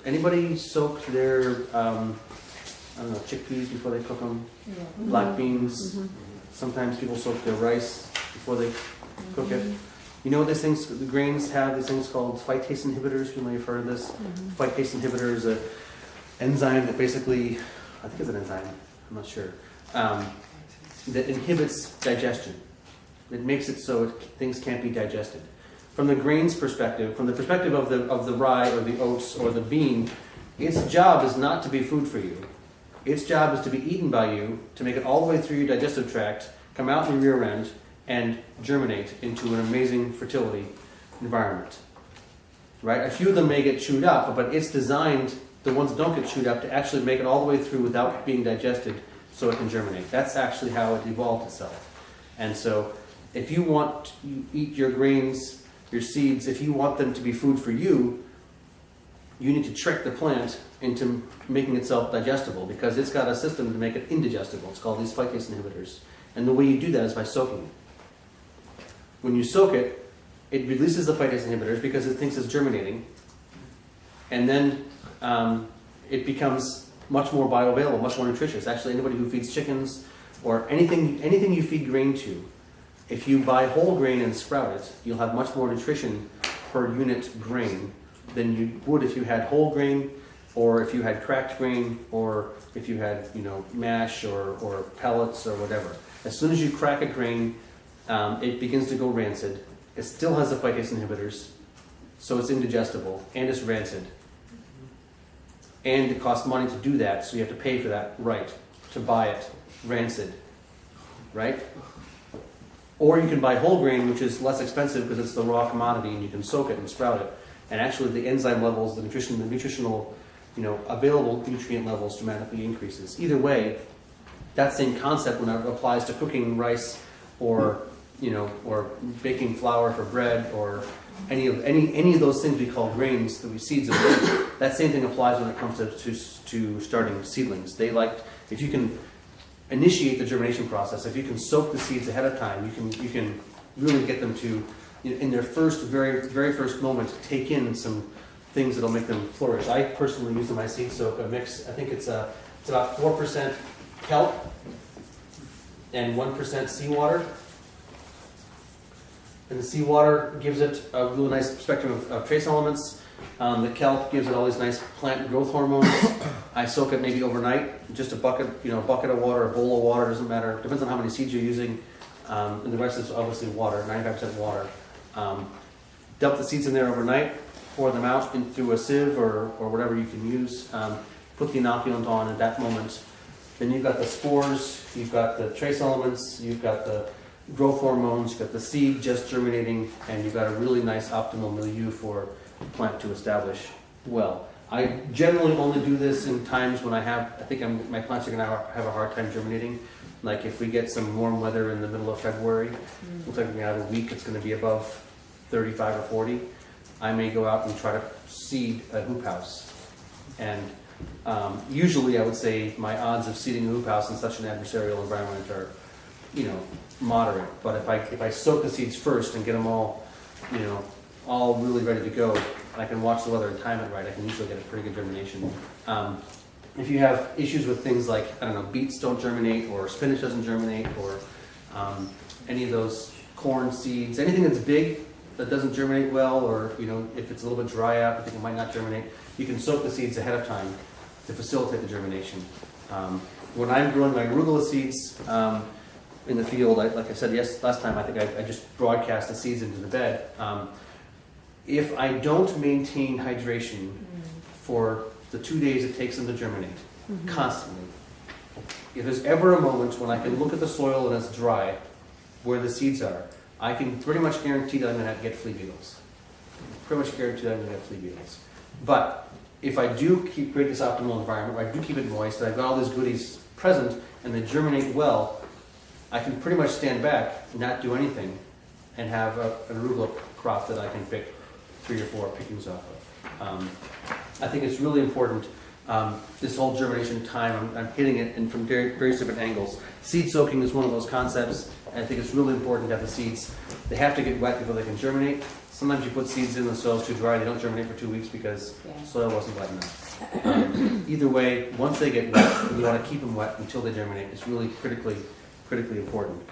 Anybody soak their, I don't know, chickpeas before they cook them? Yeah. Black beans? Mhm. Sometimes people soak their rice before they cook it. You know what these things, the grains have these things called phytase inhibitors. You may have heard of this. Phytase inhibitor is an enzyme that basically, I think it's an enzyme, I'm not sure, that inhibits digestion. It makes it so things can't be digested. From the grain's perspective, from the perspective of the rye or the oats or the bean, its job is not to be food for you. Its job is to be eaten by you, to make it all the way through your digestive tract, come out in your rear end, and germinate into an amazing fertility environment. Right? A few of them may get chewed up, but it's designed, the ones that don't get chewed up, to actually make it all the way through without being digested so it can germinate. That's actually how it evolved itself. And so if you want to eat your grains, your seeds, if you want them to be food for you, you need to trick the plant into making itself digestible, because it's got a system to make it indigestible. It's called these phytase inhibitors. And the way you do that is by soaking it. When you soak it, it releases the phytase inhibitors because it thinks it's germinating, and then it becomes much more bioavailable, much more nutritious. Actually, anybody who feeds chickens or anything you feed grain to, if you buy whole grain and sprout it, you'll have much more nutrition per unit grain than you would if you had whole grain, or if you had cracked grain, or if you had mash or pellets or whatever. As soon as you crack a grain, it begins to go rancid. It still has the phytase inhibitors, so it's indigestible and it's rancid. And it costs money to do that, so you have to pay for that right to buy it rancid, right? Or you can buy whole grain, which is less expensive because it's the raw commodity, and you can soak it and sprout it. And actually, the enzyme levels, the nutritional, available nutrient levels dramatically increases. Either way, that same concept when it applies to cooking rice, or baking flour for bread, or any of those things we call grains, that we seeds of grain. That same thing applies when it comes to starting seedlings. If you can initiate the germination process, if you can soak the seeds ahead of time, you can really get them to, in their very first moment, take in some things that'll make them flourish. I personally use in my seed soak a mix. I think it's about 4% kelp and 1% seawater. And the seawater gives it a really nice spectrum of trace elements. The kelp gives it all these nice plant growth hormones. I soak it maybe overnight, just a bucket of water, a bowl of water, doesn't matter. Depends on how many seeds you're using. And the rest is obviously water, 95% water. Dump the seeds in there overnight, pour them out through a sieve or whatever you can use. Put the inoculant on at that moment. Then you've got the spores, you've got the trace elements, you've got the growth hormones, you've got the seed just germinating, and you've got a really nice optimal milieu for the plant to establish well. I generally only do this in times when my plants are going to have a hard time germinating. Like if we get some warm weather in the middle of February, looks like we're going to have a week it's going to be above 35 or 40, I may go out and try to seed a hoop house. And usually I would say my odds of seeding a hoop house in such an adversarial environment are, moderate. But if I soak the seeds first and get them all really ready to go, and I can watch the weather and time it right, I can usually get a pretty good germination. If you have issues with things like, beets don't germinate, or spinach doesn't germinate, or any of those corn seeds, anything that's big that doesn't germinate well, or if it's a little bit dry out, I think it might not germinate, you can soak the seeds ahead of time to facilitate the germination. When I'm growing my arugula seeds in the field, like I said last time, I think I just broadcast the seeds into the bed. If I don't maintain hydration for the 2 days it takes them to germinate, constantly, if there's ever a moment when I can look at the soil and it's dry, where the seeds are, I can pretty much guarantee that I'm going to get flea beetles. Pretty much guarantee that I'm going to get flea beetles. But if I do create this optimal environment, where I do keep it moist, and I've got all these goodies present, and they germinate well, I can pretty much stand back, not do anything, and have an arugula crop that I can pick 3 or 4 pickings off of. I think it's really important, this whole germination time, I'm hitting it from various different angles. Seed soaking is one of those concepts, I think it's really important to have the seeds, they have to get wet before they can germinate. Sometimes you put seeds in, the soil's too dry, they don't germinate for 2 weeks because Yeah. soil wasn't wet enough. Either way, once they get wet, you want to keep them wet until they germinate. It's really critically important.